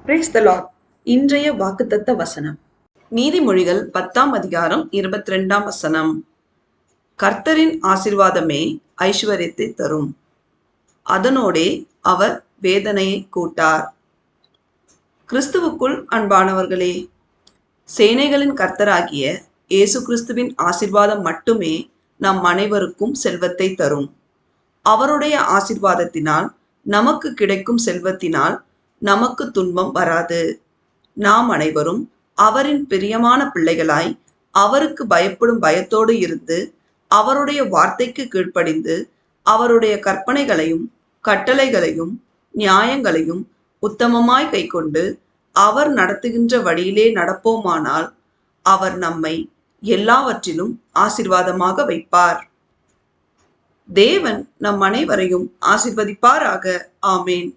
Praise the Lord. இன்றைய வாக்குத்தத்த வசனம் நீதிமொழிகள் 10ஆம் அதிகாரம் 22ஆம் வசனம். கர்த்தரின் ஆசீர்வாதமே ஐஸ்வர்யத்தை தரும், அதனோடே அவர் வேதனையை கூட்டார். கிறிஸ்துவுக்குள் அன்பானவர்களே, சேனைகளின் கர்த்தராகிய இயேசு கிறிஸ்துவின் ஆசீர்வாதம் மட்டுமே நம் அனைவருக்கும் செல்வத்தை தரும். அவருடைய ஆசீர்வாதத்தினால், நமக்கு கிடைக்கும் செல்வத்தினால் நமக்கு துன்பம் வராது. நாம் அனைவரும் அவரின் பிரியமான பிள்ளைகளாய் அவருக்கு பயப்படும் பயத்தோடு இருந்து அவருடைய வார்த்தைக்கு கீழ்ப்படிந்து அவருடைய கற்பனைகளையும் கட்டளைகளையும் நியாயங்களையும் உத்தமமாய் கைக்கொண்டு அவர் நடத்துகின்ற வழியிலே நடப்போமானால் அவர் நம்மை எல்லாவற்றிலும் ஆசீர்வாதமாக வைப்பார். தேவன் நம் அனைவரையும் ஆசீர்வதிப்பாராக. ஆமேன்.